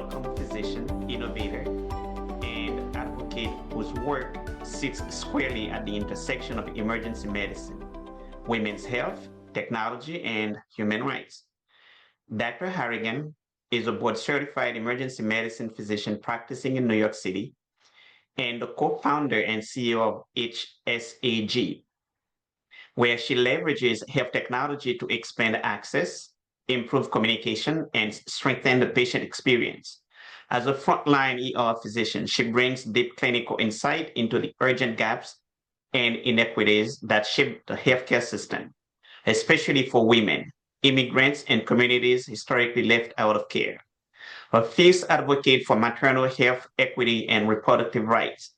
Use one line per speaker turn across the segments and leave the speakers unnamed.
welcome physician, innovator, and advocate whose work sits squarely at the intersection of emergency medicine, women's health, technology, and human rights. Dr. Harrigan is a board certified emergency medicine physician practicing in New York City and the co founder and CEO of HSAG, where she leverages health technology to expand access, improve communication, and strengthen the patient experience. As a frontline ER physician, she brings deep clinical insight into the urgent gaps and inequities that shape the healthcare system, especially for women, immigrants, and communities historically left out of care. A fierce advocate for maternal health equity and reproductive rights,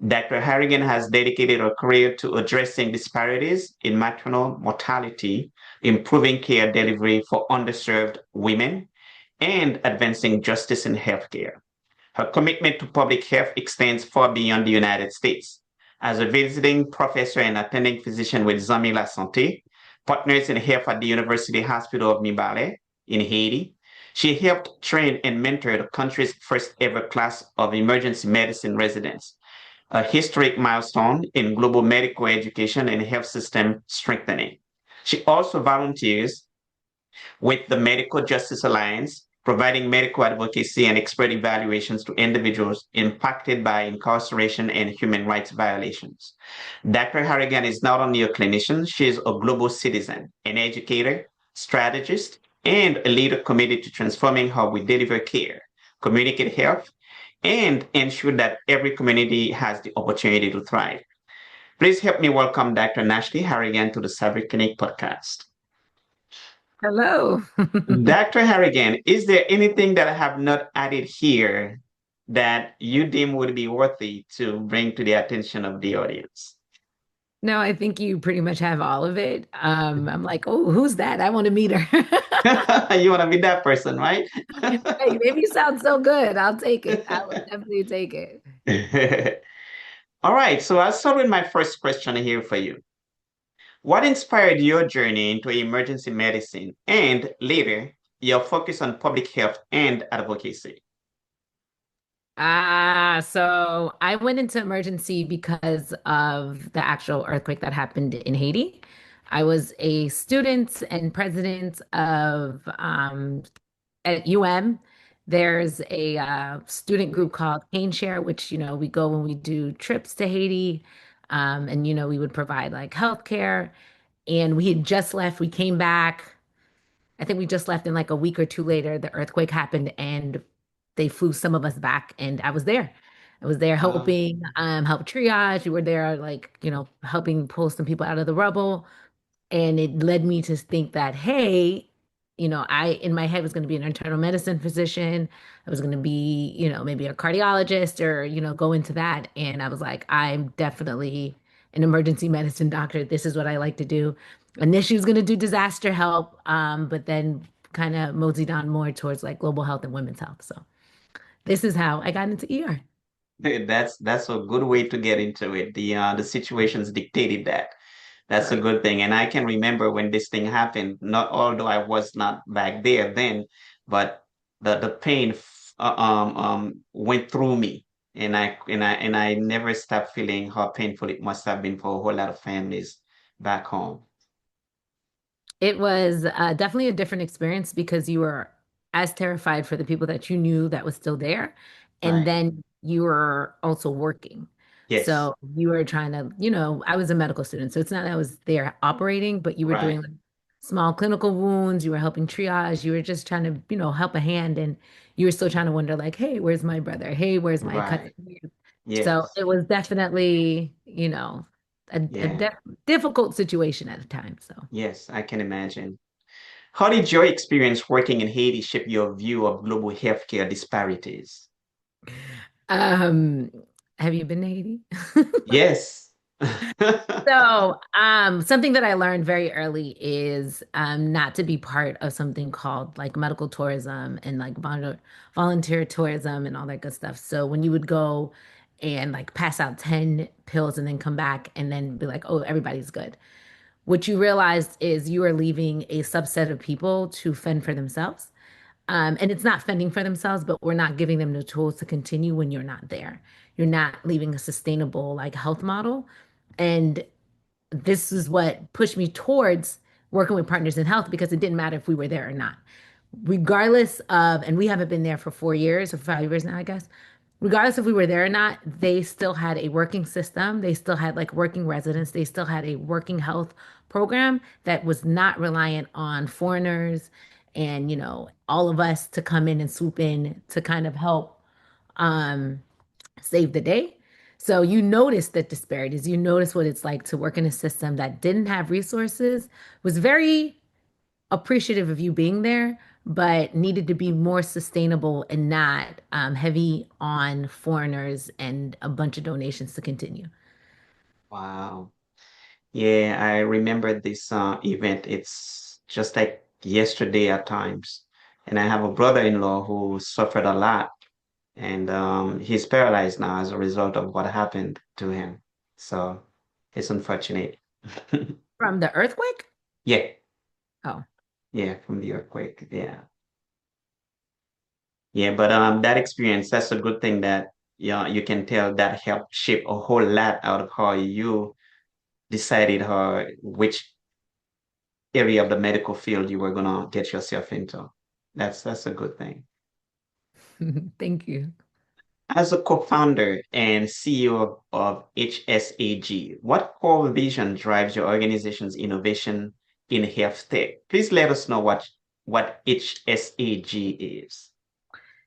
Dr. Harrigan has dedicated her career to addressing disparities in maternal mortality, improving care delivery for underserved women, and advancing justice in healthcare. Her commitment to public health extends far beyond the United States. As a visiting professor and attending physician with Zami La Santé, partners in health at the University Hospital of Mibale in Haiti, she helped train and mentor the country's first ever class of emergency medicine residents, a historic milestone in global medical education and health system strengthening. She also volunteers with the Medical Justice Alliance, providing medical advocacy and expert evaluations to individuals impacted by incarceration and human rights violations. Dr. Harrigan is not only a clinician, she is a global citizen, an educator, strategist, and a leader committed to transforming how we deliver care, communicate health, and ensure that every community has the opportunity to thrive. Please help me welcome Dr. Nashley Harrigan to the Savvy Clinic podcast.
Hello.
Dr. Harrigan, is there anything that I have not added here that you deem would be worthy to bring to the attention of the audience?
No, I think you pretty much have all of it. I'm like, oh, who's that? I want to meet her.
You want to be that person, right?
Hey, maybe you sound so good. I'll take it. I will definitely take it.
All right, so I'll start with my first question here for you. What inspired your journey into emergency medicine and later your focus on public health and advocacy?
So I went into emergency because of the actual earthquake that happened in Haiti. I was a student and president of at UM. There's a student group called Pain Share, which we go when we do trips to Haiti, and we would provide like healthcare. And we had just left. We came back. I think we just left, and like a week or two later, the earthquake happened, and they flew some of us back. And I was there. I was there
Uh,
helping, help triage. We were there, like helping pull some people out of the rubble. And it led me to think that, hey, I in my head was going to be an internal medicine physician. I was going to be, maybe a cardiologist or, go into that. And I was like, I'm definitely an emergency medicine doctor. This is what I like to do. Initially, I was going to do disaster help, but then kind of moseyed on more towards like global health and women's health. So this is how I got into ER.
that's a good way to get into it. The situations dictated that. That's a
Right.
good thing. And I can remember when this thing happened, not although I was not back there then, but the pain went through me. And I never stopped feeling how painful it must have been for a whole lot of families back home.
It was definitely a different experience because you were as terrified for the people that you knew that was still there. And
Right.
then you were also working.
Yes.
So you were trying to, I was a medical student. So it's not that I was there operating, but you were
Right.
doing like small clinical wounds. You were helping triage. You were just trying to, help a hand. And you were still trying to wonder, like, hey, where's my brother? Hey, where's my cousin?
Right.
So
Yes.
it was definitely, a
Yeah.
difficult situation at the time. So.
Yes, I can imagine. How did your experience working in Haiti shape your view of global healthcare disparities?
Um, have you been to Haiti?
Yes.
So, something that I learned very early is not to be part of something called like medical tourism and like volunteer tourism and all that good stuff. So when you would go and like pass out 10 pills and then come back and then be like, oh, everybody's good. What you realized is you are leaving a subset of people to fend for themselves. And it's not fending for themselves, but we're not giving them the tools to continue when you're not there. You're not leaving a sustainable like health model. And this is what pushed me towards working with Partners in Health because it didn't matter if we were there or not. Regardless of, and we haven't been there for 4 years or 5 years now, I guess. Regardless if we were there or not, they still had a working system. They still had like working residents. They still had a working health program that was not reliant on foreigners and, all of us to come in and swoop in to kind of help um, save the day. So you notice the disparities. You notice what it's like to work in a system that didn't have resources, was very appreciative of you being there, but needed to be more sustainable and not heavy on foreigners and a bunch of donations to continue.
Wow. Yeah, I remember this event. It's just like yesterday at times. And I have a brother-in-law who suffered a lot, and he's paralyzed now as a result of what happened to him. So it's unfortunate.
From the earthquake?
Yeah,
Oh,
yeah, from the earthquake. Yeah. Yeah, but that experience, that's a good thing that yeah, you can tell that helped shape a whole lot out of how you decided how which area of the medical field you were gonna get yourself into. That's a good thing.
thank you.
As a co-founder and CEO of HSAG, what core vision drives your organization's innovation in health tech? Please let us know what HSAG is.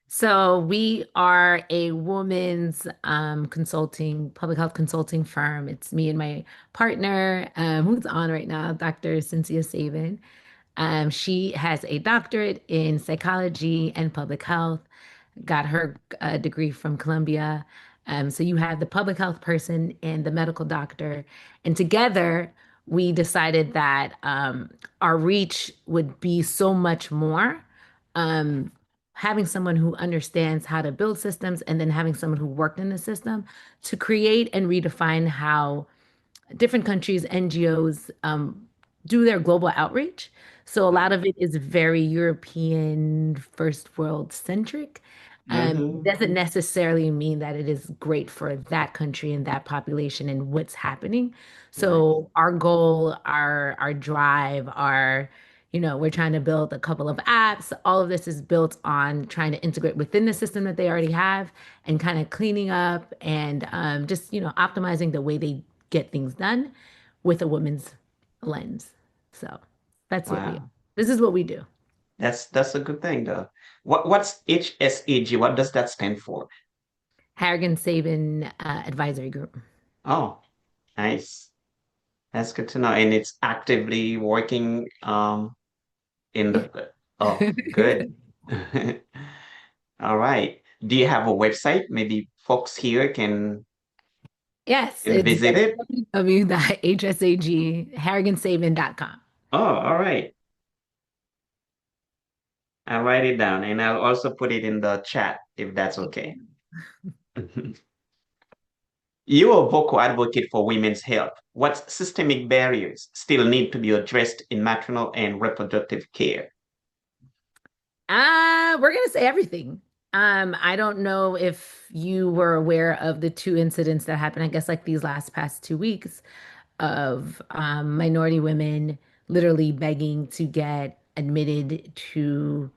So we are a women's consulting, public health consulting firm. It's me and my partner, who's on right now, Dr. Cynthia Saban. She has a doctorate in psychology and public health, got her degree from Columbia. So you have the public health person and the medical doctor. And together, we decided that our reach would be so much more. Um, Having someone who understands how to build systems and then having someone who worked in the system to create and redefine how different countries, NGOs do their global outreach. So a lot of it is very European, first world centric. It
Mm-hmm.
doesn't necessarily mean that it is great for that country and that population and what's happening.
Right.
So our goal, our drive, we're trying to build a couple of apps. All of this is built on trying to integrate within the system that they already have and kind of cleaning up and just, optimizing the way they get things done with a woman's lens. So that's what we are.
Wow.
This is what we do.
That's a good thing though. What's HSAG? What does that stand for?
Harrigan Sabin Advisory Group.
Oh, nice. That's good to know. And it's actively working in the oh, good. All right. Do you have a website? Maybe folks here
Yes,
can
it's
visit it.
www.hsagharrigansabin.com.
Oh, all right. I'll write it down and I'll also put it in the chat if that's okay. You're a vocal advocate for women's health. What systemic barriers still need to be addressed in maternal and reproductive care?
We're gonna say everything. I don't know if you were aware of the two incidents that happened, I guess like these last past 2 weeks of minority women literally begging to get admitted to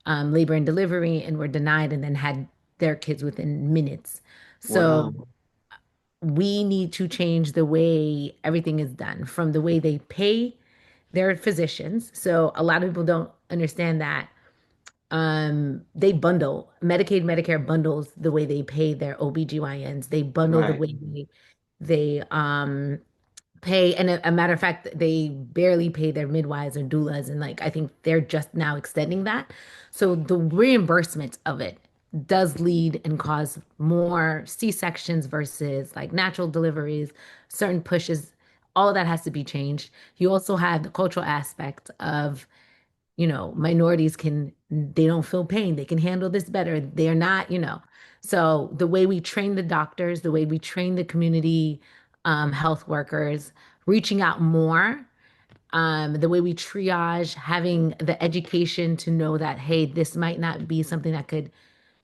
labor and delivery and were denied and then had their kids within minutes. So
Wow.
we need to change the way everything is done from the way they pay their physicians. So a lot of people don't understand that they bundle Medicaid, Medicare bundles the way they pay their OBGYNs. They bundle the
Right.
way they pay, and a matter of fact, they barely pay their midwives or doulas, and like I think they're just now extending that. So the reimbursement of it does lead and cause more C-sections versus like natural deliveries, certain pushes. All of that has to be changed. You also have the cultural aspect of minorities they don't feel pain. They can handle this better. They're not. So the way we train the doctors, the way we train the community health workers, reaching out more the way we triage, having the education to know that, hey, this might not be something that could,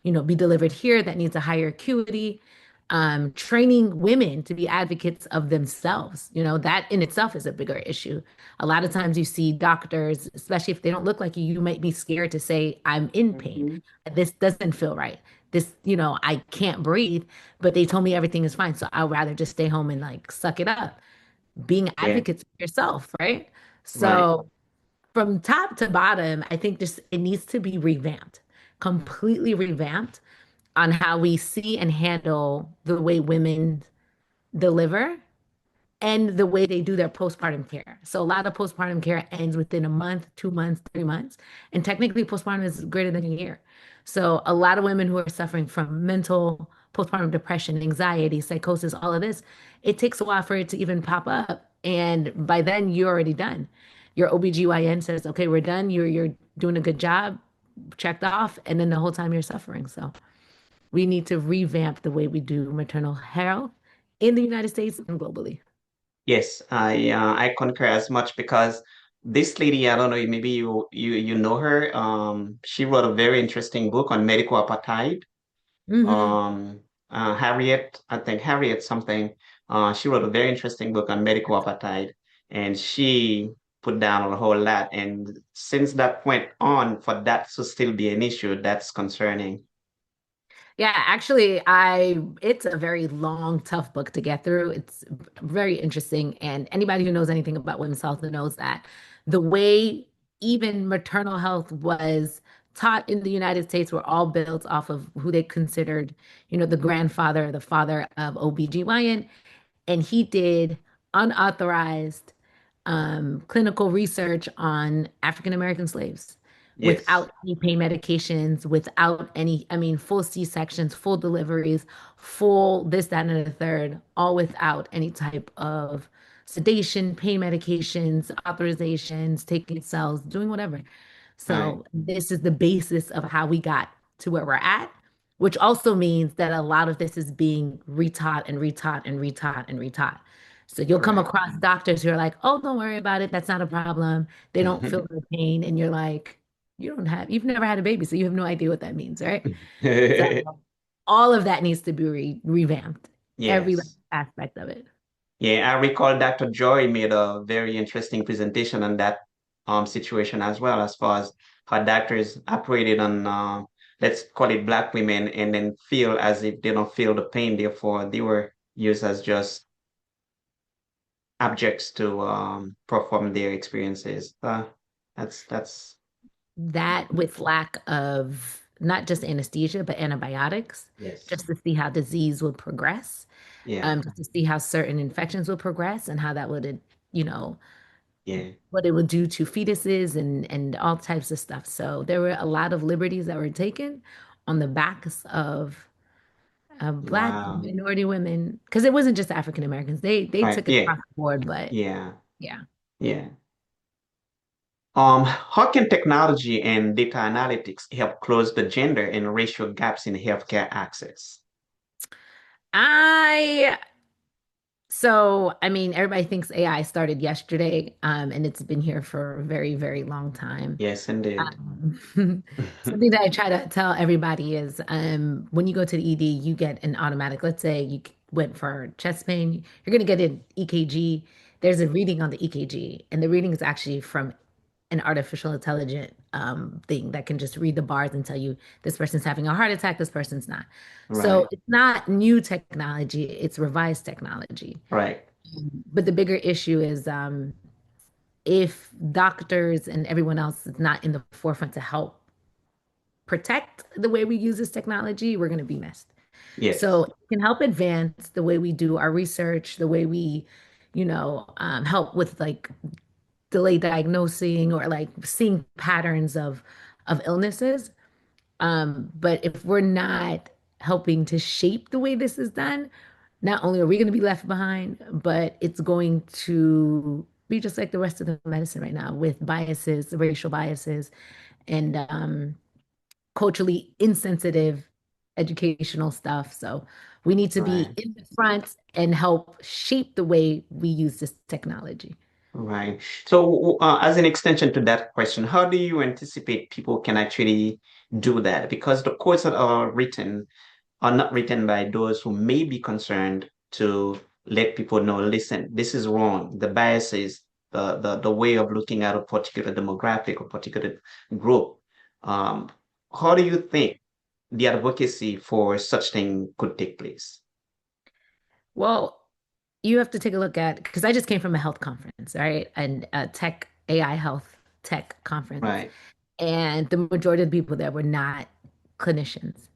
be delivered here that needs a higher acuity. Training women to be advocates of themselves, that in itself is a bigger issue. A lot of times you see doctors, especially if they don't look like you might be scared to say, I'm in pain.
Mhm.
This doesn't feel right. This, I can't breathe, but they told me everything is fine. So I'd rather just stay home and like suck it up. Being
Yeah,
advocates for yourself, right?
right.
So from top to bottom, I think just it needs to be revamped, completely revamped on how we see and handle the way women deliver and the way they do their postpartum care. So a lot of postpartum care ends within a month, 2 months, 3 months, and technically postpartum is greater than a year. So a lot of women who are suffering from mental postpartum depression, anxiety, psychosis, all of this, it takes a while for it to even pop up. And by then you're already done. Your OBGYN says, okay, we're done. You're doing a good job, checked off, and then the whole time you're suffering. So we need to revamp the way we do maternal health in the United States and globally.
Yes, I concur as much because this lady, I don't know, maybe you know her. She wrote a very interesting book on medical apartheid.
Hmm.
Um, Harriet, I think Harriet something. She wrote a very interesting book on medical apartheid, and she put down a whole lot. And since that point on, for that to still be an issue, that's concerning.
Yeah, actually, it's a very long, tough book to get through. It's very interesting. And anybody who knows anything about women's health knows that the way even maternal health was taught in the United States were all built off of who they considered, the grandfather, the father of OBGYN. And he did unauthorized clinical research on African American slaves
Yes,
without any pain medications, without any, I mean, full C-sections, full deliveries, full this, that, and the third, all without any type of sedation, pain medications, authorizations, taking cells, doing whatever.
right,
So this is the basis of how we got to where we're at, which also means that a lot of this is being retaught and retaught and retaught and retaught. So you'll come
correct.
across doctors who are like, oh, don't worry about it. That's not a problem. They don't feel the pain. And you're like, you've never had a baby, so you have no idea what that means, right? So all of that needs to be revamped, every
Yes.
aspect of it.
Yeah, I recall Dr. Joy made a very interesting presentation on that situation as well, as far as how doctors operated on let's call it black women and then feel as if they don't feel the pain, therefore they were used as just objects to perform their experiences. That's
That with lack of not just anesthesia, but antibiotics,
yes.
just to see how disease would progress,
Yeah,
just to see how certain infections would progress and how that would, you know,
yeah.
what it would do to fetuses and all types of stuff. So there were a lot of liberties that were taken on the backs of Black
Wow.
minority women, because it wasn't just African Americans. They
Right.
took it
Yeah.
across the board, but
Yeah.
yeah.
Yeah. How can technology and data analytics help close the gender and racial gaps in healthcare access?
I I mean, everybody thinks AI started yesterday, and it's been here for a very, very long time.
Yes, indeed.
Um, something that I try to tell everybody is when you go to the ED, you get an automatic, let's say you went for chest pain, you're going to get an EKG. There's a reading on the EKG, and the reading is actually from an artificial intelligent thing that can just read the bars and tell you this person's having a heart attack, this person's not. So
Right.
it's not new technology, it's revised technology.
Right.
But the bigger issue is if doctors and everyone else is not in the forefront to help protect the way we use this technology, we're going to be missed.
Yes.
So it can help advance the way we do our research, the way we, help with like delayed diagnosing or like seeing patterns of illnesses. But if we're not helping to shape the way this is done, not only are we going to be left behind, but it's going to be just like the rest of the medicine right now with biases, racial biases, and culturally insensitive educational stuff. So we need to be
Right.
in the front and help shape the way we use this technology.
Right. So, as an extension to that question, how do you anticipate people can actually do that? Because the codes that are not written by those who may be concerned to let people know, listen, this is wrong. The biases, the way of looking at a particular demographic or particular group. Um, how do you think the advocacy for such thing could take place?
Well, you have to take a look at because I just came from a health conference, right? And a tech AI health tech conference.
Right.
And the majority of the people there were not clinicians.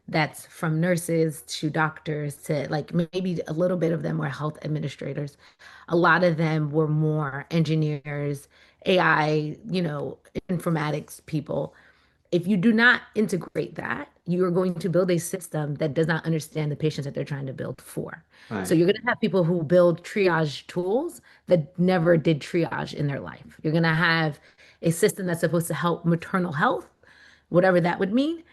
That's from nurses to doctors to like maybe a little bit of them were health administrators. A lot of them were more engineers, AI, informatics people. If you do not integrate that, you are going to build a system that does not understand the patients that they're trying to build for. So
Right.
you're going to have people who build triage tools that never did triage in their life. You're going to have a system that's supposed to help maternal health, whatever that would mean,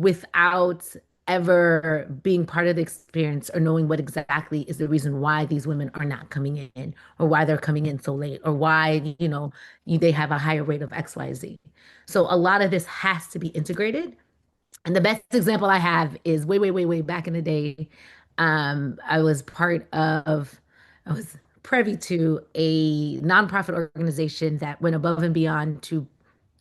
without ever being part of the experience or knowing what exactly is the reason why these women are not coming in or why they're coming in so late or why, they have a higher rate of XYZ. So a lot of this has to be integrated. And the best example I have is way, way, way, way back in the day. I was I was privy to a nonprofit organization that went above and beyond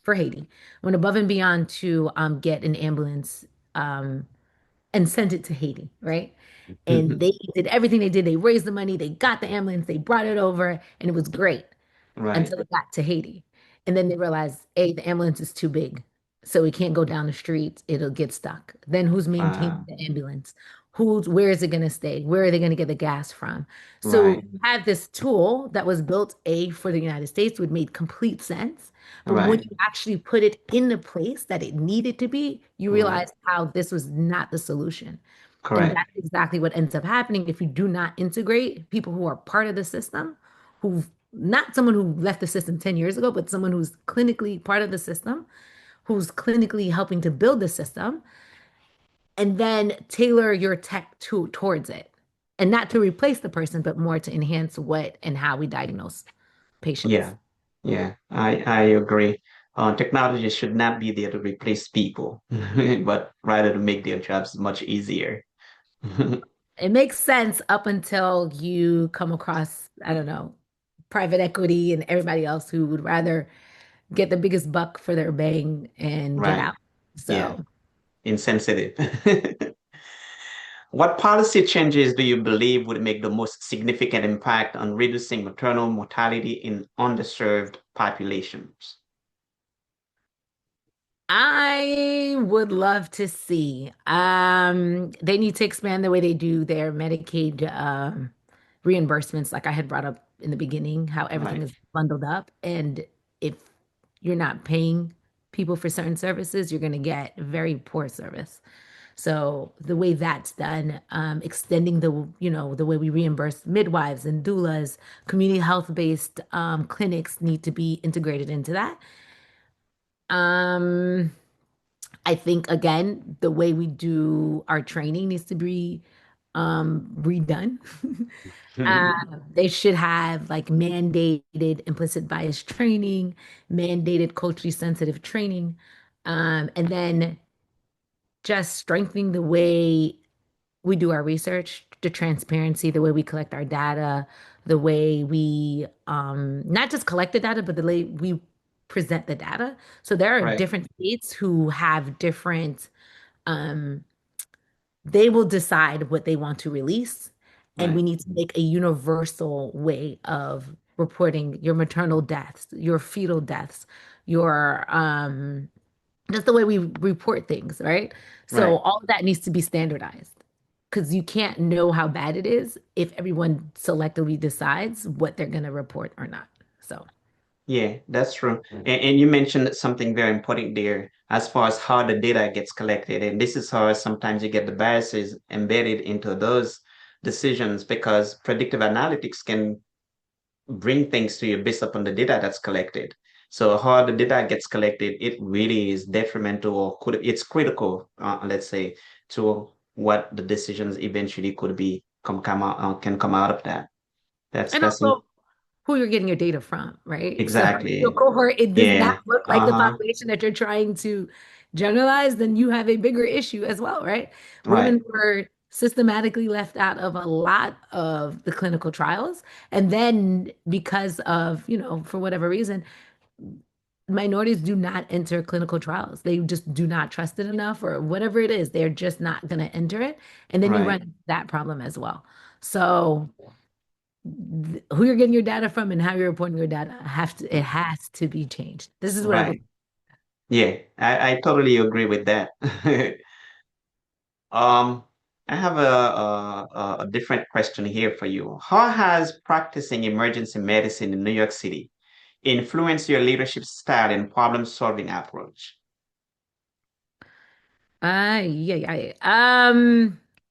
for Haiti, went above and beyond to get an ambulance um, and sent it to Haiti, right? And they did everything they did. They raised the money, they got the ambulance, they brought it over, and it was great
Right.
until it got to Haiti. And then they realized, A, the ambulance is too big. So it can't go down the street. It'll get stuck. Then who's maintaining
Uh,
the ambulance? Where is it going to stay? Where are they going to get the gas from? So
right.
you have this tool that was built A for the United States, which made complete sense. But when
Right.
you actually put it in the place that it needed to be, you
Right.
realize how this was not the solution. And
Correct.
that's exactly what ends up happening if you do not integrate people who are part of the system, who've not someone who left the system 10 years ago, but someone who's clinically part of the system, who's clinically helping to build the system, and then tailor your tech towards it. And not to replace the person, but more to enhance what and how we diagnose patients.
Yeah. Yeah. I agree. Technology should not be there to replace people, but rather to make their jobs much easier.
It makes sense up until you come across, I don't know, private equity and everybody else who would rather get the biggest buck for their bang and get
Right.
out.
Yeah.
So
Insensitive. What policy changes do you believe would make the most significant impact on reducing maternal mortality in underserved populations?
I would love to see. They need to expand the way they do their Medicaid reimbursements, like I had brought up in the beginning, how everything
Right.
is bundled up. And if you're not paying people for certain services, you're going to get very poor service. So the way that's done, extending the way we reimburse midwives and doulas, community health-based clinics need to be integrated into that. Um, I think again, the way we do our training needs to be redone. Uh, they should have like mandated implicit bias training, mandated culturally sensitive training, and then just strengthening the way we do our research, the transparency, the way we collect our data, the way we not just collect the data, but the way we present the data. So there are
Right.
different states who have different um, they will decide what they want to release, and we
Right.
need to make a universal way of reporting your maternal deaths, your fetal deaths, your just the way we report things, right? So
Right.
all of that needs to be standardized because you can't know how bad it is if everyone selectively decides what they're going to report or not. So
Yeah, that's true. And you mentioned something very important there as far as how the data gets collected. And this is how sometimes you get the biases embedded into those decisions because predictive analytics can bring things to you based upon the data that's collected. So how the data gets collected, it really is detrimental or it's critical, let's say, to what the decisions eventually could be come out can come out of that. That's
and also who you're getting your data from, right? So if your
Exactly.
cohort, it does not
Yeah.
look like the
Uh-huh.
population that you're trying to generalize, then you have a bigger issue as well, right?
Right.
Women were systematically left out of a lot of the clinical trials. And then because of, for whatever reason, minorities do not enter clinical trials. They just do not trust it enough or whatever it is. They're just not going to enter it. And then you run
Right.
into that problem as well. So who you're getting your data from and how you're reporting your data it has to be changed. This is what I believe.
Right. Yeah. I totally agree with that. Um, I have a different question here for you. How has practicing emergency medicine in New York City influenced your leadership style and problem-solving approach?
Yeah, yeah.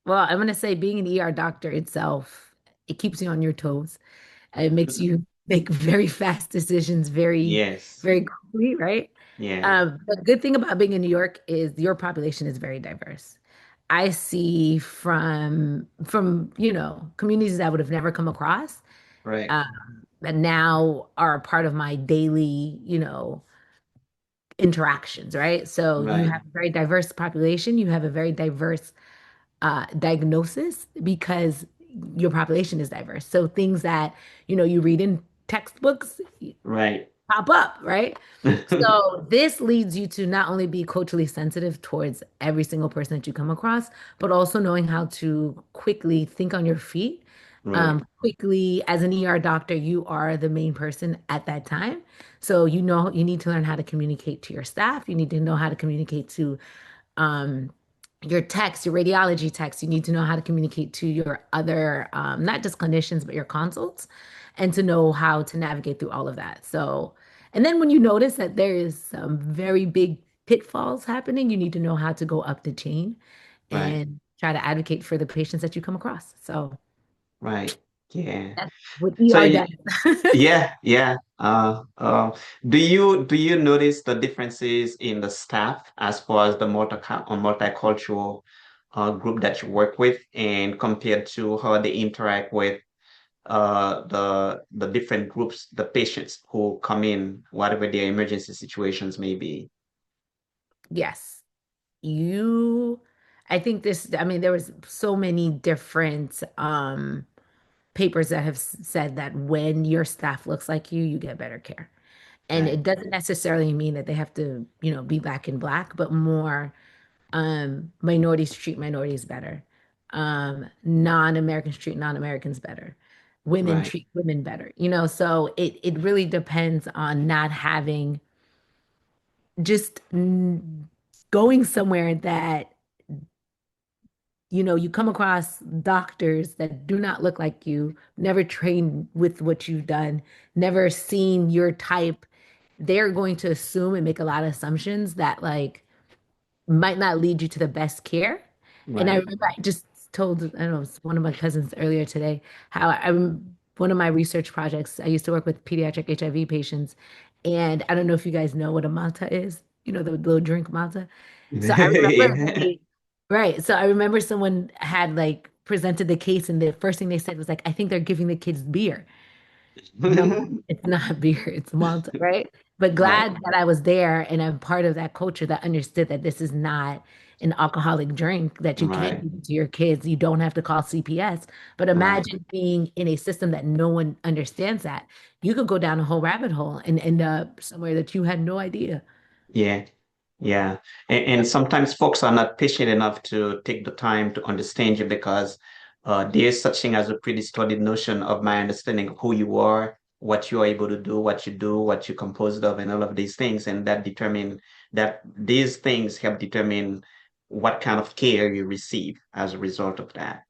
Well, I'm gonna say being an ER doctor itself, it keeps you on your toes. It makes you make very fast decisions very,
Yes.
very quickly, right?
Yeah.
The good thing about being in New York is your population is very diverse. I see from communities that I would have never come across,
Right.
um, that now are a part of my daily, interactions, right? So you
Right.
have a very diverse population, you have a very diverse diagnosis because your population is diverse. So things that, you read in textbooks
Right.
pop up, right? So this leads you to not only be culturally sensitive towards every single person that you come across, but also knowing how to quickly think on your feet.
Right.
Quickly, as an ER doctor, you are the main person at that time. So you need to learn how to communicate to your staff. You need to know how to communicate to um, your techs, your radiology techs. You need to know how to communicate to your other, not just clinicians, but your consults, and to know how to navigate through all of that. So, and then when you notice that there is some very big pitfalls happening, you need to know how to go up the chain
Right.
and try to advocate for the patients that you come across. So
Right. Yeah.
that's what
So
ER does.
yeah, yeah. Do you notice the differences in the staff as far as the multicultural group that you work with, and compared to how they interact with the different groups, the patients who come in, whatever their emergency situations may be?
Yes. You, I think I mean, there was so many different papers that have said that when your staff looks like you get better care. And
Right.
it doesn't necessarily mean that they have to, be black and black, but more minorities treat minorities better. Non-Americans treat non-Americans better. Women
Right.
treat women better. So it really depends on not having just going somewhere that you come across doctors that do not look like you, never trained with what you've done, never seen your type. They're going to assume and make a lot of assumptions that like might not lead you to the best care. And I
Right.
remember I just told, I don't know, it was one of my cousins earlier today, how one of my research projects, I used to work with pediatric HIV patients. And I don't know if you guys know what a Malta is, the little drink Malta. So I remember
Yeah.
right. So I remember someone had like presented the case and the first thing they said was like, I think they're giving the kids beer. No, it's not beer, it's Malta, right? But
Right.
glad that I was there and I'm part of that culture that understood that this is not an alcoholic drink that you can't
Right.
give to your kids. You don't have to call CPS. But
Right.
imagine being in a system that no one understands that. You could go down a whole rabbit hole and end up somewhere that you had no idea.
Yeah. Yeah. And sometimes folks are not patient enough to take the time to understand you, because there's such thing as a pre-studied notion of my understanding of who you are, what you are able to do, what you're composed of, and all of these things. And that these things help determine what kind of care you receive as a result of that.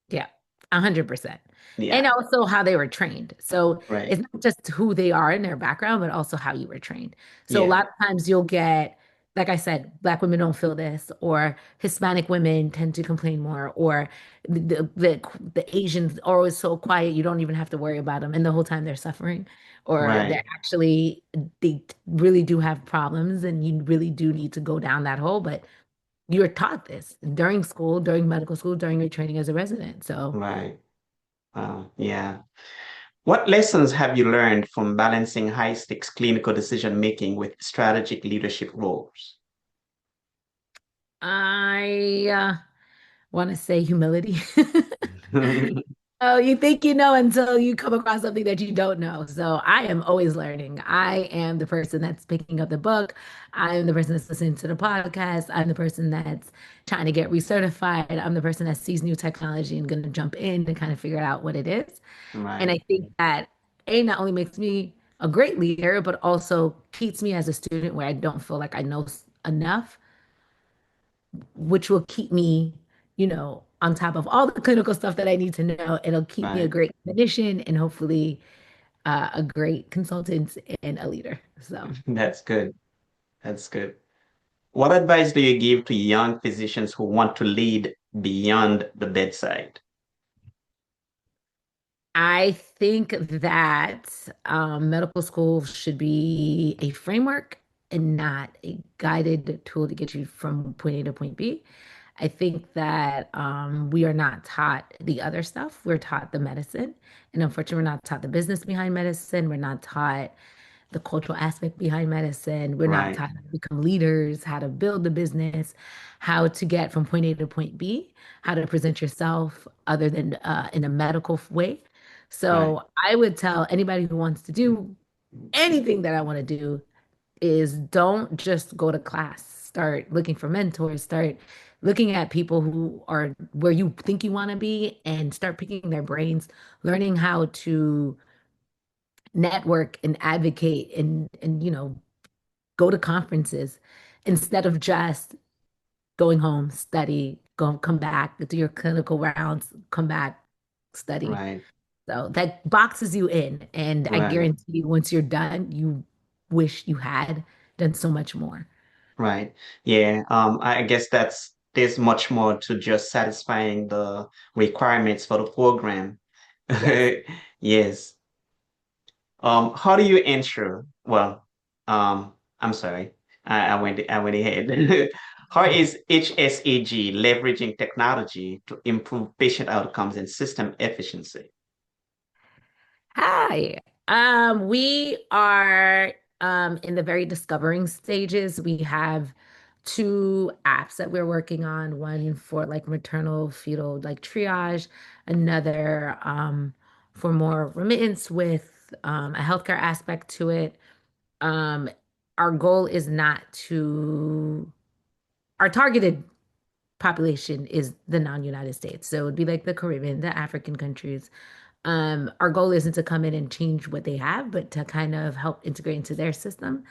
Yeah, 100%. And
Yeah.
also how they were trained. So
Right.
it's not just who they are in their background, but also how you were trained. So a
Yeah.
lot of times you'll get, like I said, Black women don't feel this, or Hispanic women tend to complain more, or the Asians are always so quiet, you don't even have to worry about them. And the whole time they're suffering, or
Right.
they really do have problems, and you really do need to go down that hole. But you're taught this during school, during medical school, during your training as a resident. So
Right. Yeah. What lessons have you learned from balancing high stakes clinical decision making with strategic leadership roles?
I want to say humility. Oh, you think you know until you come across something that you don't know. So I am always learning. I am the person that's picking up the book. I am the person that's listening to the podcast. I'm the person that's trying to get recertified. I'm the person that sees new technology and going to jump in and kind of figure out what it is. And
Right,
I think that A, not only makes me a great leader, but also keeps me as a student where I don't feel like I know enough, which will keep me, on top of all the clinical stuff that I need to know. It'll keep me a
right.
great clinician and hopefully a great consultant and a leader. So
That's good. That's good. What advice do you give to young physicians who want to lead beyond the bedside?
I think that medical school should be a framework and not a guided tool to get you from point A to point B. I think that we are not taught the other stuff. We're taught the medicine. And unfortunately, we're not taught the business behind medicine. We're not taught the cultural aspect behind medicine. We're not
Right,
taught how to become leaders, how to build the business, how to get from point A to point B, how to present yourself other than in a medical way.
right,
So I would tell anybody who wants to do anything that I want to do is don't just go to class. Start looking for mentors, start looking at people who are where you think you want to be and start picking their brains, learning how to network and advocate and go to conferences instead of just going home, study, go come back, do your clinical rounds, come back, study.
right,
So that boxes you in. And I
right,
guarantee you, once you're done, you wish you had done so much more.
right. Yeah, I guess there's much more to just satisfying the requirements for the program.
Yes.
Yes. How do you ensure? Well, I'm sorry, I went ahead. How is HSAG leveraging technology to improve patient outcomes and system efficiency?
Hi. We are in the very discovering stages. We have two apps that we're working on, one for like maternal fetal like triage, another for more remittance with a healthcare aspect to it. Um, our goal is not to our targeted population is the non-United States. So it would be like the Caribbean, the African countries. Our goal isn't to come in and change what they have, but to kind of help integrate into their system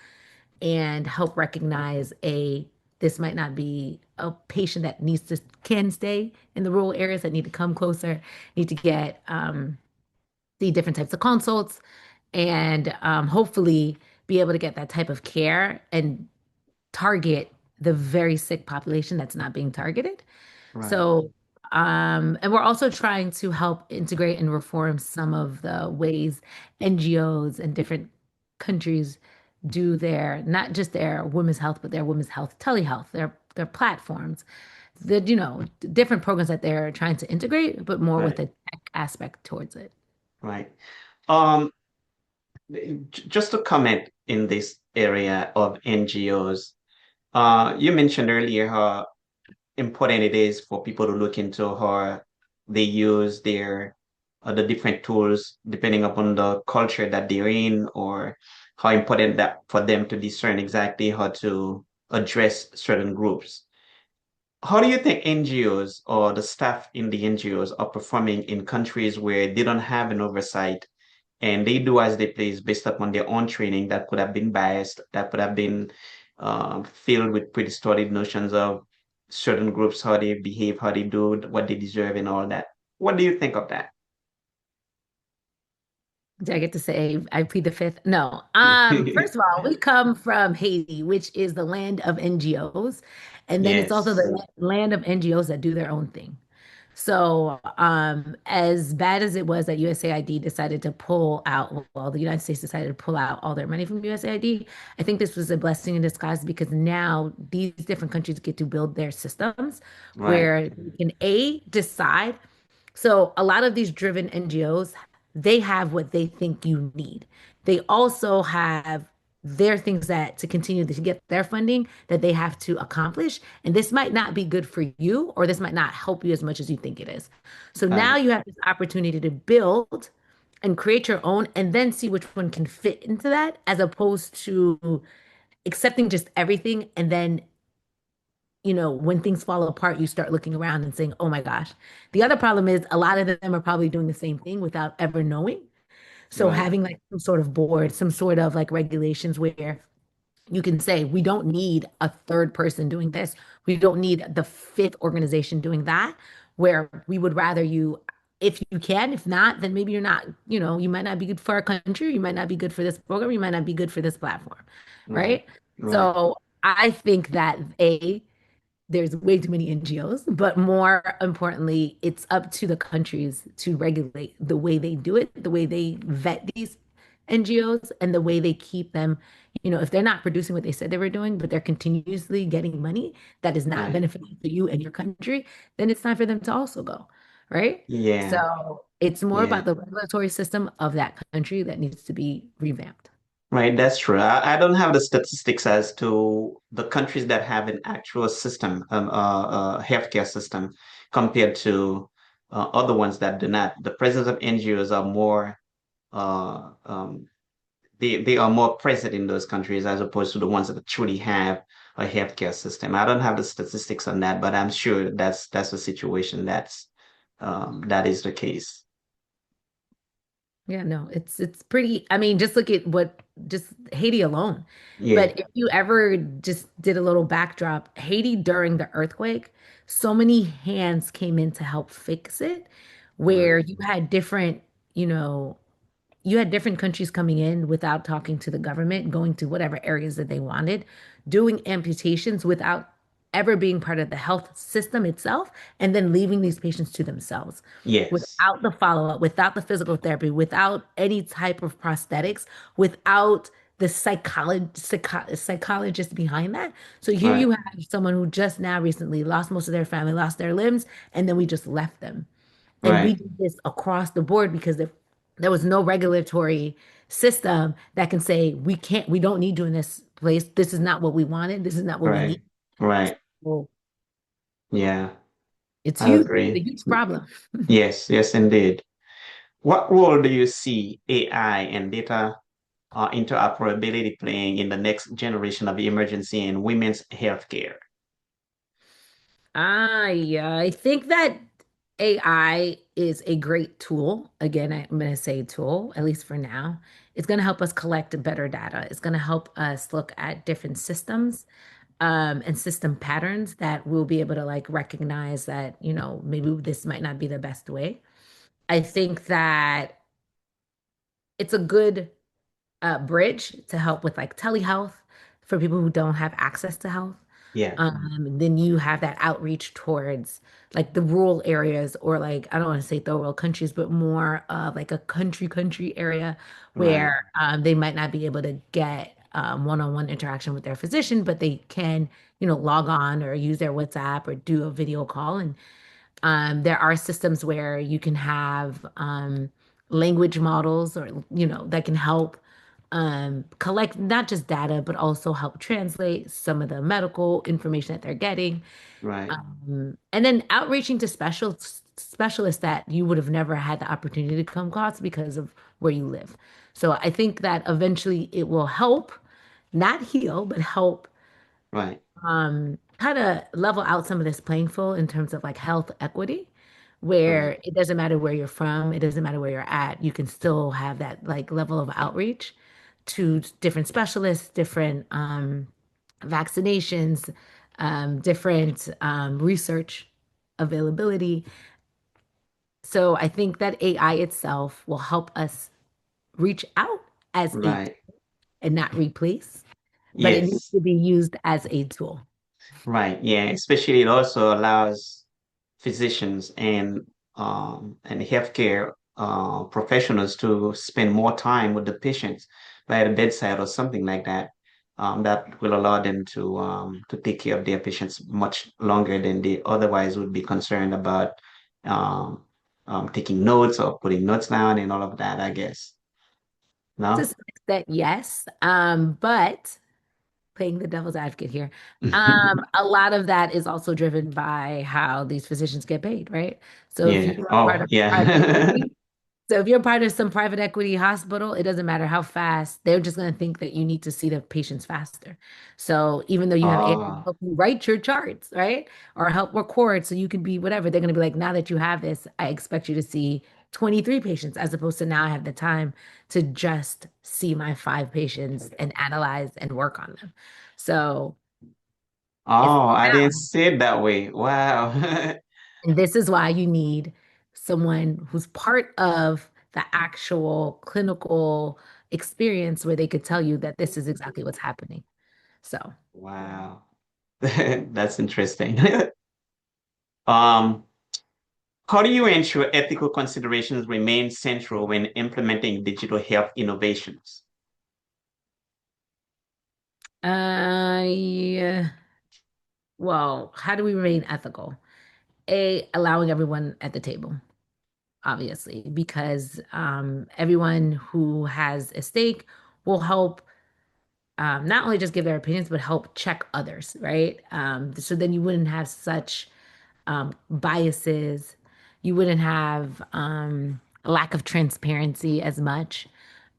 and help recognize this might not be a patient that can stay in the rural areas that need to come closer, need to get see different types of consults, and hopefully be able to get that type of care and target the very sick population that's not being targeted.
Right,
So, and we're also trying to help integrate and reform some of the ways NGOs and different countries do not just their women's health, but their women's health telehealth, their platforms, different programs that they're trying to integrate, but more with
right,
a tech aspect towards it.
right. Um, just to comment in this area of NGOs, you mentioned earlier how important it is for people to look into how they use the different tools depending upon the culture that they're in, or how important that for them to discern exactly how to address certain groups. How do you think NGOs or the staff in the NGOs are performing in countries where they don't have an oversight and they do as they please based upon their own training that could have been biased, that could have been filled with pre-distorted notions of certain groups, how they behave, how they do, what they deserve, and all that. What do you think of that?
Do I get to say I plead the fifth? No. First of all, we come from Haiti, which is the land of NGOs, and then it's also
Yes,
the land of NGOs that do their own thing. So, as bad as it was that USAID decided to pull out, well, the United States decided to pull out all their money from USAID, I think this was a blessing in disguise because now these different countries get to build their systems
right,
where they can A, decide. So, a lot of these driven NGOs they have what they think you need. They also have their things that to continue to get their funding that they have to accomplish. And this might not be good for you, or this might not help you as much as you think it is. So now
Right.
you have this opportunity to build and create your own and then see which one can fit into that, as opposed to accepting just everything and then when things fall apart, you start looking around and saying, oh my gosh. The other problem is a lot of them are probably doing the same thing without ever knowing. So
Right.
having like some sort of board, some sort of like regulations where you can say, we don't need a third person doing this. We don't need the fifth organization doing that, where we would rather you, if you can, if not, then maybe you're not, you might not be good for our country. You might not be good for this program. You might not be good for this platform.
Right.
Right.
Right.
So I think that there's way too many NGOs, but more importantly, it's up to the countries to regulate the way they do it, the way they vet these NGOs, and the way they keep them. If they're not producing what they said they were doing, but they're continuously getting money that is not
Right.
beneficial to you and your country, then it's time for them to also go, right?
Yeah.
So it's more
Yeah.
about the regulatory system of that country that needs to be revamped.
Right, that's true. I don't have the statistics as to the countries that have an actual system, healthcare system, compared to other ones that do not. The presence of NGOs are more, uh, um, they are more present in those countries as opposed to the ones that truly have a healthcare system. I don't have the statistics on that, but I'm sure that's a situation that is the case.
Yeah, no, it's pretty. I mean, just look at what just Haiti alone.
Yeah,
But if you ever just did a little backdrop, Haiti during the earthquake, so many hands came in to help fix it,
right.
where you know, you had different countries coming in without talking to the government, going to whatever areas that they wanted, doing amputations without ever being part of the health system itself, and then leaving these patients to themselves
Yes,
without the follow-up, without the physical therapy, without any type of prosthetics, without the psychologist behind that. So here
right,
you have someone who just now recently lost most of their family, lost their limbs, and then we just left them. And we
right,
did this across the board because there was no regulatory system that can say we don't need you in this place. This is not what we wanted. This is not what we need.
right, right.
Well,
Yeah,
it's
I
huge. It's a
agree.
huge problem.
Yes, yes, indeed. What role do you see AI and data interoperability playing in the next generation of emergency and women's healthcare?
Yeah, I think that AI is a great tool. Again, I'm going to say tool, at least for now. It's going to help us collect better data. It's going to help us look at different systems and system patterns that we'll be able to like recognize that, maybe this might not be the best way. I think that it's a good bridge to help with like telehealth for people who don't have access to health.
Yeah,
Then you have that outreach towards like the rural areas, or like I don't want to say third world countries, but more of like a country area
right,
where they might not be able to get one-on-one interaction with their physician, but they can, log on or use their WhatsApp or do a video call. And there are systems where you can have language models, or that can help collect not just data, but also help translate some of the medical information that they're getting.
right,
And then outreaching to specialists that you would have never had the opportunity to come across because of where you live. So I think that eventually it will help, not heal, but help
right,
kind of level out some of this playing field in terms of like health equity,
right,
where it doesn't matter where you're from, it doesn't matter where you're at, you can still have that like level of outreach to different specialists, different vaccinations, different research availability. So I think that AI itself will help us reach out as a
right.
and not replace, but it needs
Yes,
to be used as a tool.
right. Yeah, especially it also allows physicians and healthcare professionals to spend more time with the patients by the bedside or something like that. That will allow them to take care of their patients much longer than they otherwise would be concerned about. Um, taking notes or putting notes down and all of that, I guess.
To
No?
some extent, yes. But playing the devil's advocate here, a lot of that is also driven by how these physicians get paid, right? So if
Yeah.
you're a part
Oh,
of private
yeah.
equity, so if you're part of some private equity hospital, it doesn't matter how fast, they're just going to think that you need to see the patients faster. So even though you have AI to
Oh,
help you write your charts, right? Or help record so you can be whatever, they're going to be like, now that you have this, I expect you to see 23 patients as opposed to now I have the time to just see my 5 patients and analyze and work on them. So it's
oh, I didn't
now.
see it that way. Wow.
And this is why you need someone who's part of the actual clinical experience where they could tell you that this is exactly what's happening. So,
Wow. That's interesting. Um, how do you ensure ethical considerations remain central when implementing digital health innovations?
yeah, well, how do we remain ethical? Allowing everyone at the table, obviously, because everyone who has a stake will help not only just give their opinions, but help check others, right? So then you wouldn't have such biases. You wouldn't have a lack of transparency as much.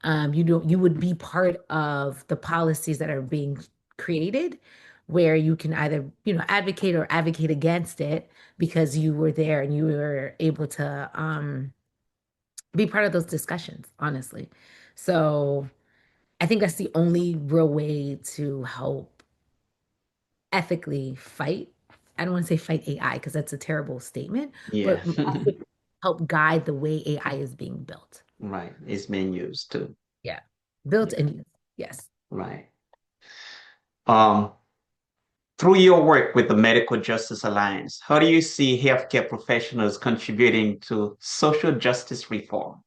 You would be part of the policies that are being created, where you can either, advocate or advocate against it because you were there and you were able to be part of those discussions, honestly. So I think that's the only real way to help ethically fight. I don't want to say fight AI because that's a terrible statement,
Yeah.
but help guide the way AI is being built.
Right. It's being used too.
Yeah. Built
Yeah.
and used. Yes.
Right. Um, through your work with the Medical Justice Alliance, how do you see healthcare professionals contributing to social justice reform?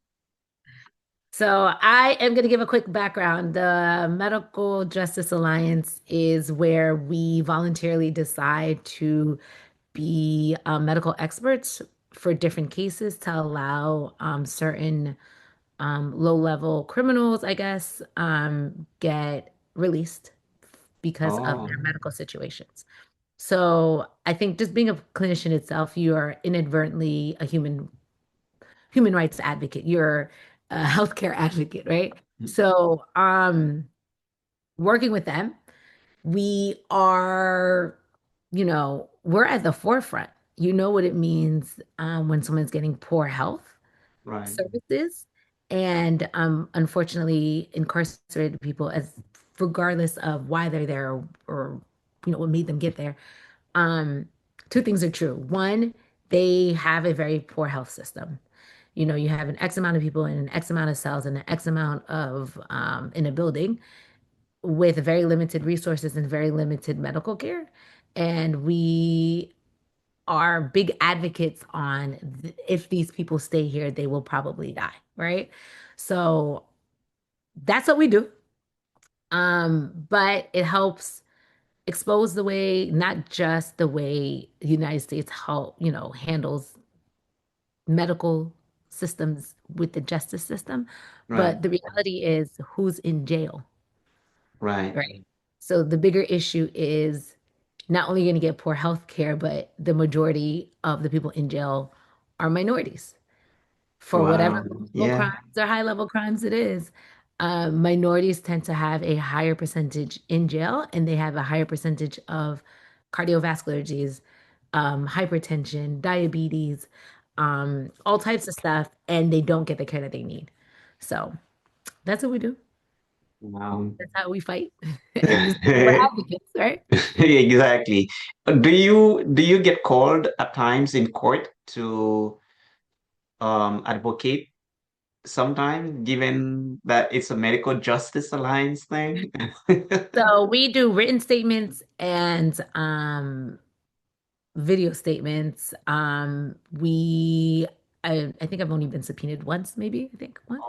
So I am going to give a quick background. The Medical Justice Alliance is where we voluntarily decide to be medical experts for different cases to allow certain low-level criminals, I guess, get released because of their
Oh,
medical situations. So I think just being a clinician itself, you are inadvertently a human rights advocate. You're a healthcare advocate, right? So working with them, we are, we're at the forefront. You know what it means when someone's getting poor health
right.
services and unfortunately incarcerated people as regardless of why they're there or what made them get there. um Two things are true. One, they have a very poor health system. You have an X amount of people and an X amount of cells and an X amount of in a building with very limited resources and very limited medical care. And we are big advocates on if these people stay here, they will probably die, right? So that's what we do. But it helps expose the way, not just the way the United States handles medical systems with the justice system,
Right.
but the reality is who's in jail,
Right.
right? So the bigger issue is not only going to get poor health care, but the majority of the people in jail are minorities for whatever
Wow.
level
Yeah.
crimes or high level crimes it is. Minorities tend to have a higher percentage in jail and they have a higher percentage of cardiovascular disease, hypertension, diabetes, all types of stuff, and they don't get the care that they need. So that's what we do.
Wow.
That's how we fight. And this is why we're advocates, right?
Exactly. Do you get called at times in court to advocate sometimes, given that it's a medical justice alliance thing?
So we do written statements and video statements. I think I've only been subpoenaed once, maybe, I think once.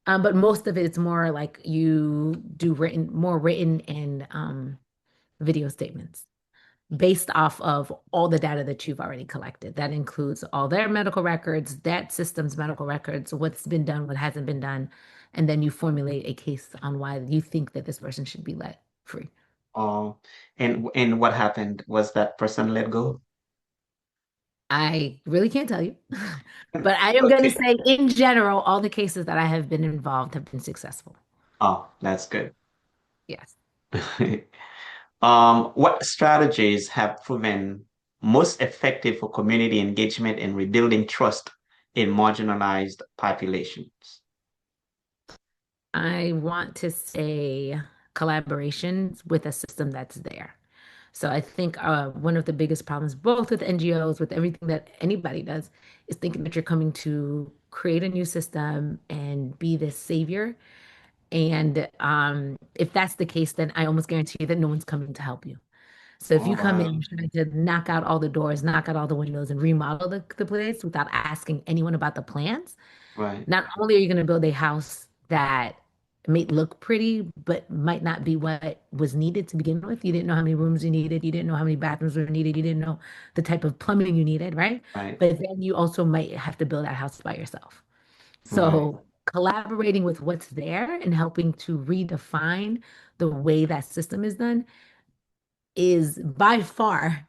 Oh,
But most of it's more like you do more written and video statements. based off of all the data that you've already collected. That includes all their medical records, that system's medical records, what's been done, what hasn't been done, and then you formulate a case on why you think that this person should be let free.
Oh, and what happened? Was that person let go?
I really can't tell you, but I am going to
Okay.
say, in general, all the cases that I have been involved have been successful.
Oh, that's good.
Yes.
What strategies have proven most effective for community engagement and rebuilding trust in marginalized populations?
I want to say collaborations with a system that's there. So I think one of the biggest problems, both with NGOs, with everything that anybody does, is thinking that you're coming to create a new system and be this savior. And if that's the case, then I almost guarantee you that no one's coming to help you. So if
Oh,
you come
wow.
in trying to knock out all the doors, knock out all the windows, and remodel the place without asking anyone about the plans,
Right,
not only are you going to build a house that may look pretty, but might not be what was needed to begin with. You didn't know how many rooms you needed. You didn't know how many bathrooms were needed. You didn't know the type of plumbing you needed, right?
right,
But then you also might have to build that house by yourself.
right,
So collaborating with what's there and helping to redefine the way that system is done is by far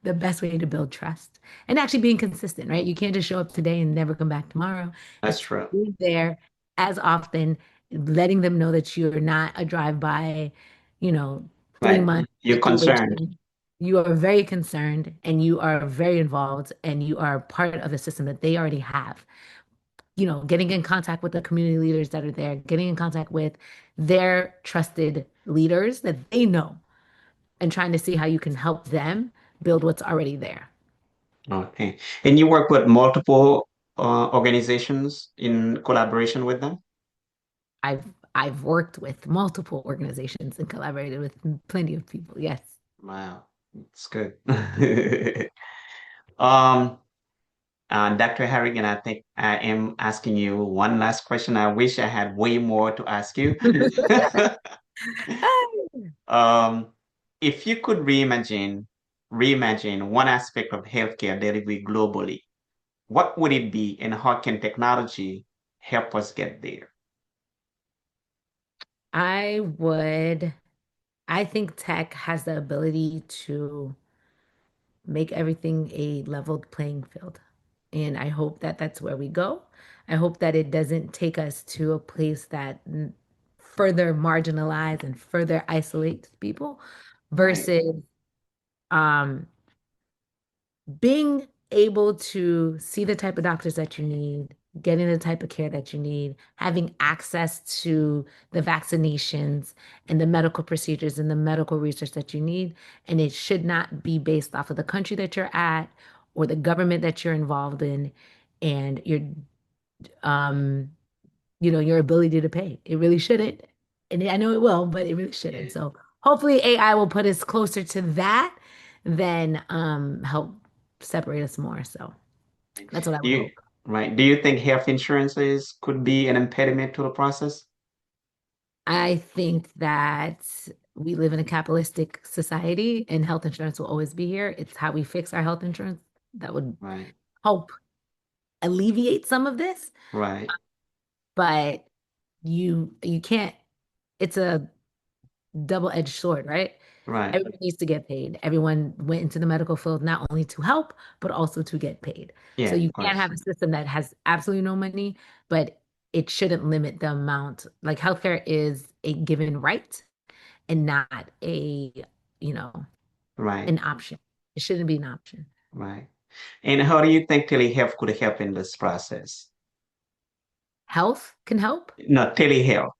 the best way to build trust and actually being consistent, right? You can't just show up today and never come back tomorrow.
that's
It's
true.
being there as often, letting them know that you're not a drive-by, you know, three
Right.
month
You're concerned.
situation. You are very concerned and you are very involved and you are part of the system that they already have. Getting in contact with the community leaders that are there, getting in contact with their trusted leaders that they know and trying to see how you can help them build what's already there.
Okay. And you work with multiple organizations in collaboration with them?
I've I've worked with multiple organizations and collaborated with plenty of people. Yes.
Wow, it's good. Um, Dr. Harrigan, I think I am asking you one last question. I wish I had way more to ask you. Um, if you could reimagine one aspect of healthcare delivery globally, what would it be and how can technology help us get there?
I would, I think tech has the ability to make everything a leveled playing field. And I hope that that's where we go. I hope that it doesn't take us to a place that further marginalize and further isolates people
Right,
versus um, being able to see the type of doctors that you need, getting the type of care that you need, having access to the vaccinations and the medical procedures and the medical research that you need. And it should not be based off of the country that you're at or the government that you're involved in and um your ability to pay. It really shouldn't. And I know it will, but it really shouldn't.
yeah.
So hopefully AI will put us closer to that than help separate us more. So that's what I
Do
would
you,
hope.
right? Do you think health insurances could be an impediment to the process?
I think that we live in a capitalistic society and health insurance will always be here. It's how we fix our health insurance that would
Right,
help alleviate some of this.
right,
But you can't, it's a double-edged sword, right?
right.
Everyone needs to get paid. Everyone went into the medical field not only to help, but also to get paid. So
Yeah,
you
of
can't
course.
have a system that has absolutely no money, but it shouldn't limit the amount. Like healthcare is a given right and not you know,
Right,
an option. It shouldn't be an option.
right. And how do you think telehealth could help in this process?
Health can help.
No, telehealth.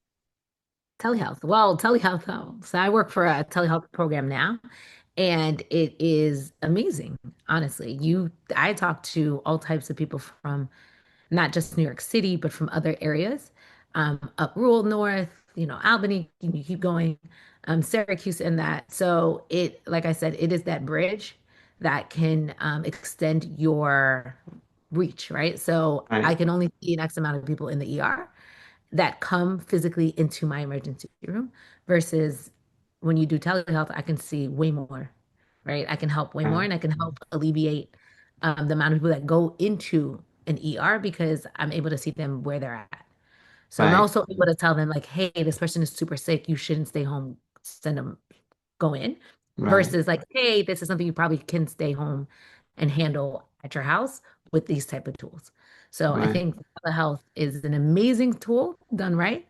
Telehealth. Well, telehealth. So I work for a telehealth program now, and it is amazing. Honestly, I talk to all types of people from not just New York City, but from other areas, up rural north, Albany, you keep going, Syracuse and that. So like I said, it is that bridge that can extend your reach, right? So I
Right,
can only see an X amount of people in the ER that come physically into my emergency room versus when you do telehealth, I can see way more, right? I can help way more
Right.
and I can help alleviate the amount of people that go into an ER because I'm able to see them where they're at. So I'm
Right.
also able to tell them like, hey, this person is super sick. You shouldn't stay home. Send them, go in.
Right.
Versus like, hey, this is something you probably can stay home and handle at your house with these type of tools. So I
Right.
think telehealth is an amazing tool done right.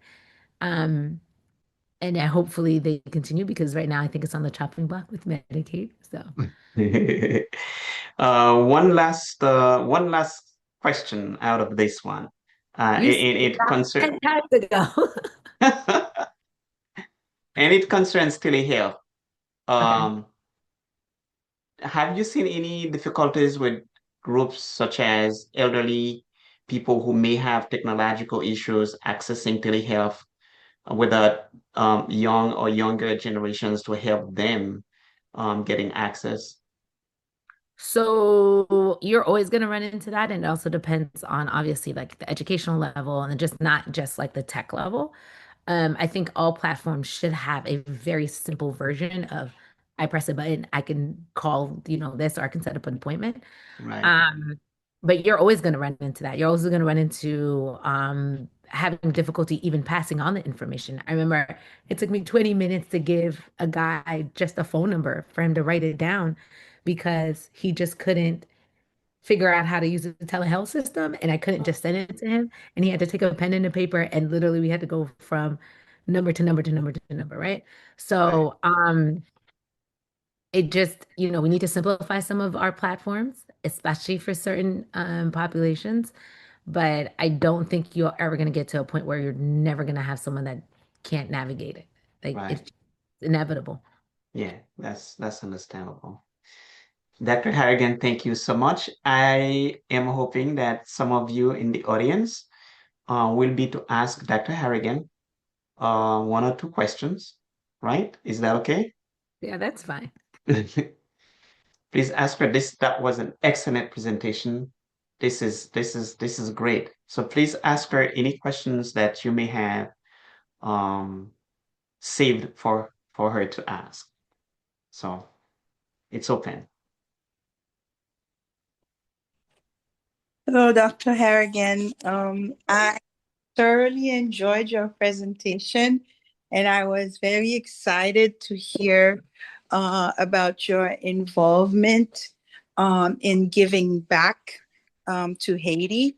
Um, and hopefully they continue because right now I think it's on the chopping block with Medicaid. So
One last question out of this one.
you said
It
that
concern
10 times ago.
and it concerns telehealth.
Okay.
Um, have you seen any difficulties with groups such as elderly people who may have technological issues accessing telehealth without young or younger generations to help them getting access?
So you're always going to run into that. And it also depends on obviously like the educational level and just not just like the tech level. I think all platforms should have a very simple version of I press a button, I can call, this, or I can set up an appointment.
Right.
Um, but you're always going to run into that. You're always going to run into having difficulty even passing on the information. I remember it took me 20 minutes to give a guy just a phone number for him to write it down because he just couldn't figure out how to use the telehealth system and I couldn't just send it to him. And he had to take a pen and a paper and literally we had to go from number to number to number to number, right?
Right.
So it just, we need to simplify some of our platforms, especially for certain populations. But I don't think you're ever going to get to a point where you're never going to have someone that can't navigate it. Like
Right.
it's inevitable.
Yeah, that's understandable. Dr. Harrigan, thank you so much. I am hoping that some of you in the audience will be to ask Dr. Harrigan one or two questions, right? Is that okay?
Yeah, that's fine.
Please ask her this. That was an excellent presentation. This is great. So please ask her any questions that you may have um, saved for her to ask. So it's open.
Hello, Dr. Harrigan. I thoroughly enjoyed your presentation, and I was very excited to hear about your involvement in giving back to Haiti.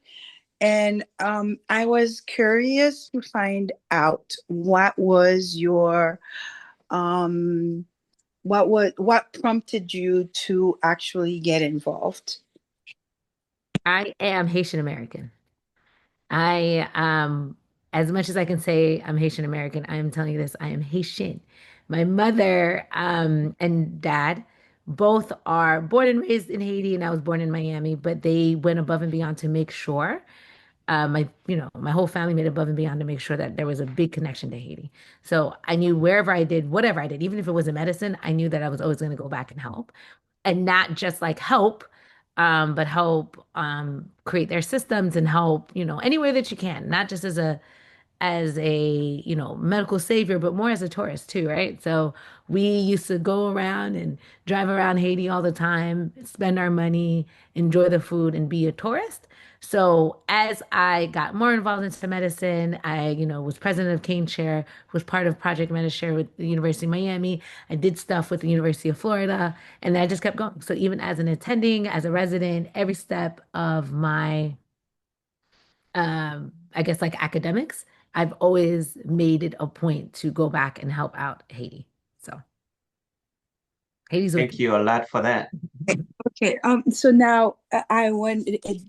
And I was curious to find out um, what prompted you to actually get involved.
I am Haitian American. I, as much as I can say I'm Haitian American, I am telling you this, I am Haitian. My mother, and dad both are born and raised in Haiti, and I was born in Miami, but they went above and beyond to make sure, my whole family made above and beyond to make sure that there was a big connection to Haiti. So I knew wherever I did, whatever I did, even if it was a medicine, I knew that I was always going to go back and help and not just like help, but help create their systems and help, any way that you can, not just as a medical savior, but more as a tourist too, right? So we used to go around and drive around Haiti all the time, spend our money, enjoy the food, and be a tourist. So as I got more involved into medicine, I, was president of Cane Chair, was part of Project Medishare with the University of Miami. I did stuff with the University of Florida, and then I just kept going. So even as an attending, as a resident, every step of my I guess like academics, I've always made it a point to go back and help out Haiti. So Haiti's with
Thank
me.
you a lot for that.
Okay, so now I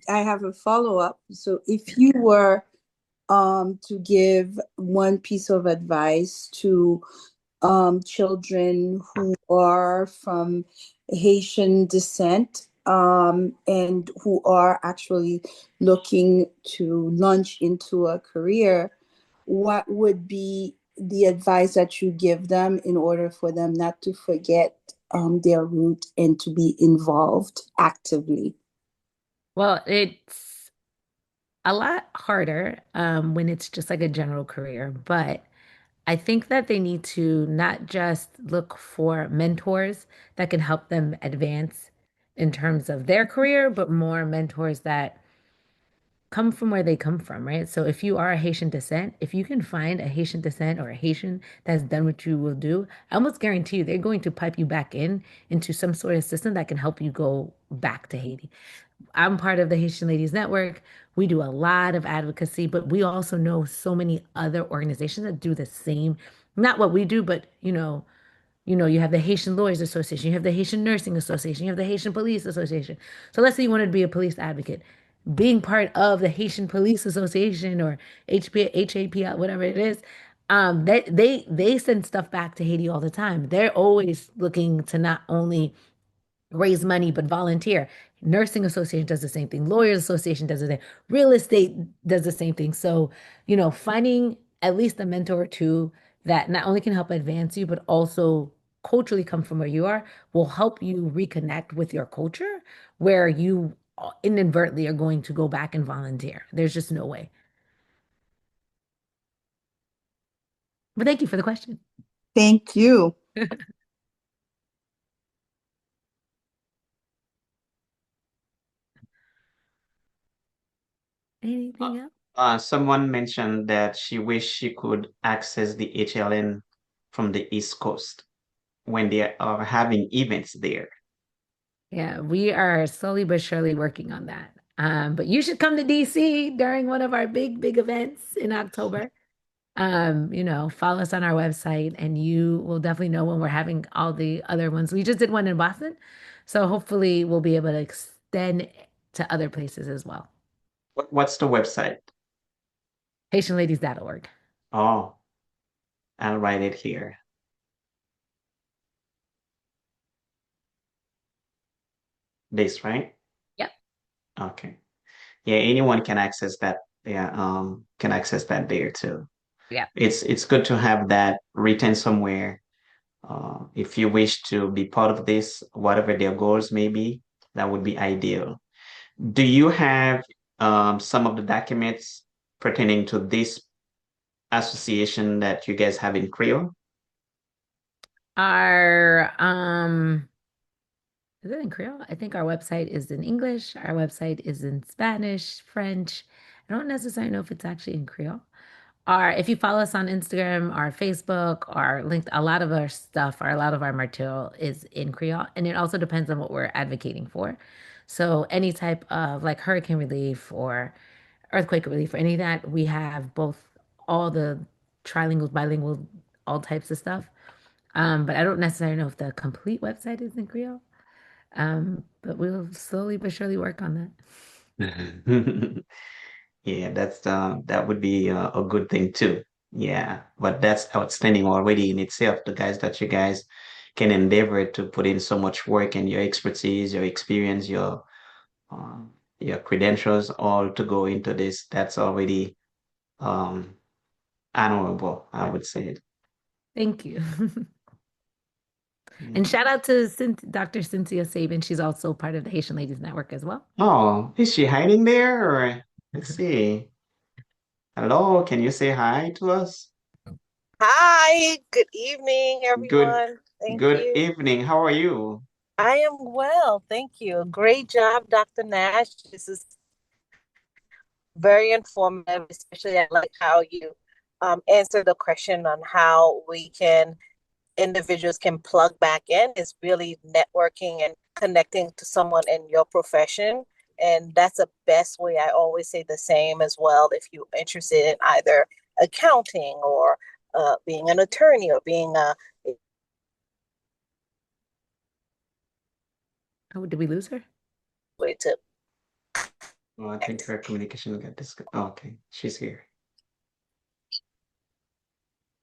have a follow-up. So if you were to give one piece of advice to children who are from Haitian descent and who are actually looking to launch into a career, what would be the advice that you give them in order for them not to forget their root and to be involved actively?
Well, it's a lot harder when it's just like a general career, but I think that they need to not just look for mentors that can help them advance in terms of their career, but more mentors that come from where they come from, right? So if you are a Haitian descent, if you can find a Haitian descent or a Haitian that's done what you will do, I almost guarantee you they're going to pipe you back in into some sort of system that can help you go back to Haiti. I'm part of the Haitian Ladies Network. We do a lot of advocacy, but we also know so many other organizations that do the same, not what we do, but you have the Haitian Lawyers Association, you have the Haitian Nursing Association, you have the Haitian Police Association. So let's say you wanted to be a police advocate. Being part of the Haitian Police Association or HAPL, whatever it is, they send stuff back to Haiti all the time. They're always looking to not only raise money, but volunteer. Nursing Association does the same thing. Lawyers Association does the same. Real estate does the same thing. So, finding at least a mentor or two that not only can help advance you, but also culturally come from where you are will help you reconnect with your culture where you inadvertently are going to go back and volunteer. There's just no way. But thank you for the question.
Thank you.
Anything else?
Someone mentioned that she wished she could access the HLN from the East Coast when they are having events there.
Yeah, we are slowly but surely working on that. But you should come to DC during one of our big, big events in October. Follow us on our website and you will definitely know when we're having all the other ones. We just did one in Boston, so hopefully we'll be able to extend to other places as well.
What's the website?
HaitianLadies.org.
Oh, I'll write it here. This, right?
Yep.
Okay. Yeah, anyone can access that. Yeah, can access that there too.
Yep.
It's good to have that written somewhere. If you wish to be part of this, whatever their goals may be, that would be ideal. Do you have some of the documents pertaining to this association that you guys have in Creole?
Our Is it in Creole? I think our website is in English. Our website is in Spanish, French. I don't necessarily know if it's actually in Creole. Or if you follow us on Instagram or Facebook or linked, a lot of our stuff or a lot of our material is in Creole. And it also depends on what we're advocating for. So any type of like hurricane relief or earthquake relief or any of that, we have both all the trilingual, bilingual, all types of stuff. But I don't necessarily know if the complete website is in Creole. But we'll slowly but surely work on that.
Yeah, that would be a good thing too. Yeah, but that's outstanding already in itself. The guys that you guys can endeavor to put in so much work and your expertise, your experience, uh, your credentials, all to go into this. That's already um, honorable, I would say.
Thank you.
Yeah.
And shout out to Dr. Cynthia Sabin. She's also part of the Haitian Ladies Network as well.
Oh, is she hiding there? Or let's see. Hello, can you say hi to us?
Hi, good evening,
Good,
everyone. Thank
good
you.
evening. How are you?
I am well, thank you. Great job, Dr. Nash. This is very informative, especially I like how you answer the question on how individuals can plug back in. Is really networking and connecting to someone in your profession. And that's the best way. I always say the same as well. If you're interested in either accounting or being an attorney or being a
Oh, did we lose her?
way to
Oh, I think her communication got disconnected. Oh, okay, she's here.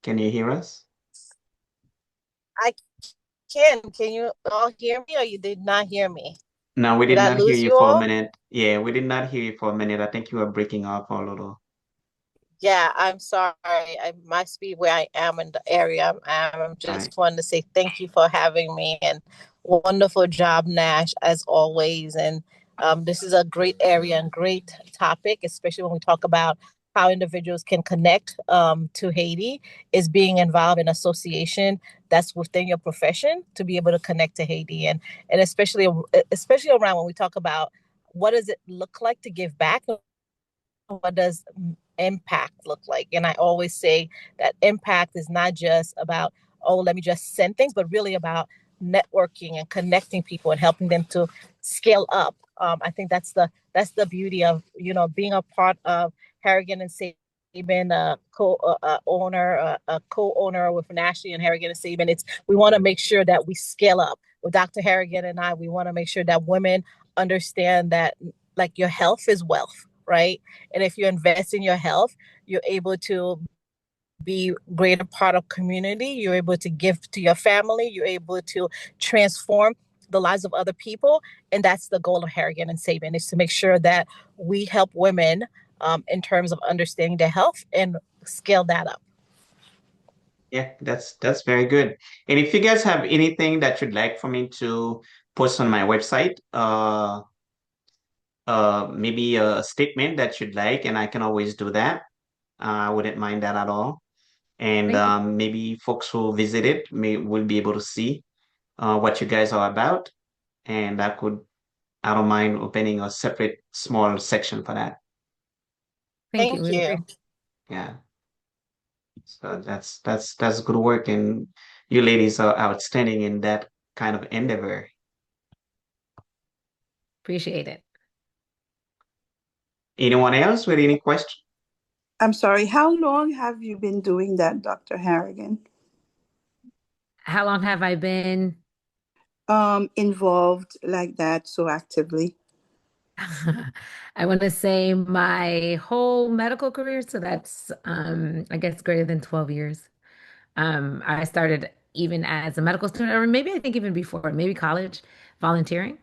Can you hear us?
I can you all hear me or you did not hear me?
No, we
Did
did
I
not hear
lose
you
you
for a
all?
minute. Yeah, we did not hear you for a minute. I think you were breaking up a little.
Yeah, I'm sorry. I must be where I am in the area I'm
Right.
just wanting to say thank you for having me and wonderful job, Nash, as always. And this is a great area and great topic, especially when we talk about how individuals can connect to Haiti is being involved in association that's within your profession to be able to connect to Haiti, and especially around when we talk about what does it look like to give back, what does impact look like. And I always say that impact is not just about, oh, let me just send things, but really about networking and connecting people and helping them to scale up. I think that's the beauty of, you know, being a part of Harrigan and Sabin, co-owner with Nashley and Harrigan and Sabin. We want to make sure that we scale up. With Dr. Harrigan and I, we want to make sure that women understand that, like, your health is wealth, right? And if you invest in your health, you're able to be greater part of community. You're able to give to your family. You're able to transform the lives of other people. And that's the goal of Harrigan and Sabin, is to make sure that we help women in terms of understanding their health and scale that up.
Yeah, that's very good. And if you guys have anything that you'd like for me to post on my website, maybe a statement that you'd like, and I can always do that. I wouldn't mind that at all. And maybe folks who visit it will be able to see what you guys are about. And I don't mind opening a separate small section for that.
Thank you.
Yeah. So that's good work, and you ladies are outstanding in that kind of endeavor.
Appreciate it.
Anyone else with any questions?
I'm sorry, how long have you been doing that, Dr. Harrigan?
How long have I been
involved like that so actively?
I want to say my whole medical career. So that's, I guess, greater than 12 years. I started even as a medical student, or maybe I think even before, maybe college, volunteering.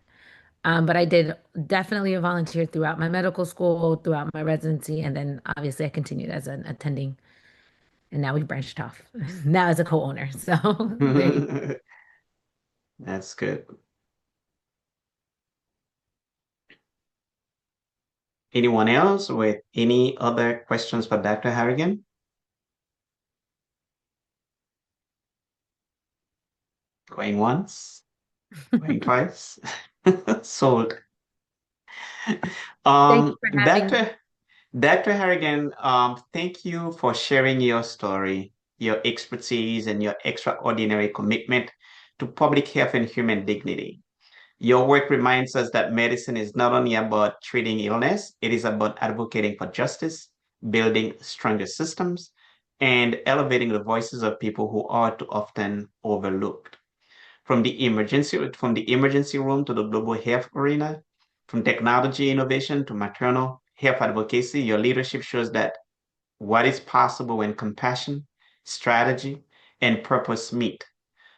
But I did definitely a volunteer throughout my medical school, throughout my residency, and then obviously I continued as an attending. And now we branched off. Now as a co-owner. So there you go.
That's good. Anyone else with any other questions for Dr. Harrigan? Going once, going twice. Sold.
Thank you for having me.
Dr. Harrigan, thank you for sharing your story, your expertise, and your extraordinary commitment to public health and human dignity. Your work reminds us that medicine is not only about treating illness, it is about advocating for justice, building stronger systems, and elevating the voices of people who are too often overlooked. From the emergency room to the global health arena, from technology innovation to maternal health advocacy, your leadership shows that what is possible when compassion, strategy, and purpose meet.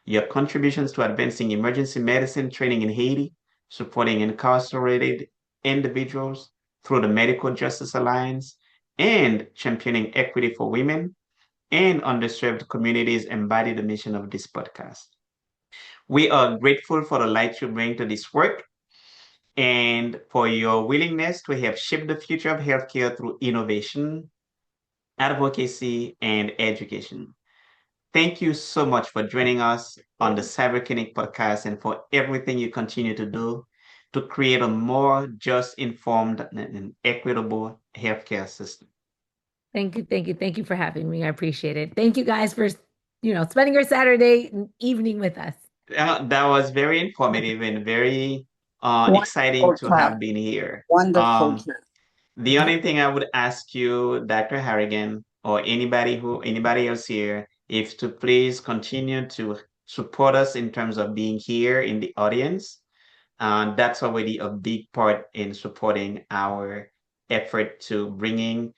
Your contributions to advancing emergency medicine training in Haiti, supporting incarcerated individuals through the Medical Justice Alliance, and championing equity for women and underserved communities embody the mission of this podcast. We are grateful for the light you bring to this work and for your willingness to help shape the future of healthcare through innovation, advocacy, and education. Thank you so much for joining us on the Cyber Clinic podcast and for everything you continue to do to create a more just, informed, and equitable healthcare system.
Thank you. Thank you. Thank you for having me. I appreciate it. Thank you guys for, spending your Saturday evening with us.
That was very informative and very exciting to have been here.
Wonderful.
The only thing I would ask you, Dr. Harrigan, or anybody else here, is to please continue to support us in terms of being here in the audience. That's already a big part in supporting our effort to bringing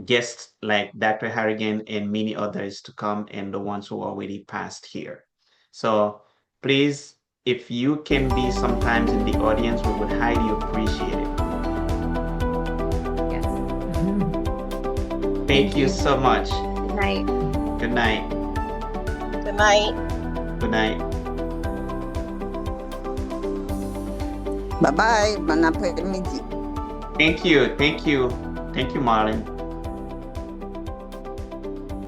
guests like Dr. Harrigan and many others to come, and the ones who already passed here. So please, if you can be sometimes in the audience, we would highly appreciate it.
Yes.
Thank you so much.
Good night.
Good night.
Good night.
Good night.
Bye-bye. Bon après-midi.
Thank you. Thank you. Thank you, Marlon.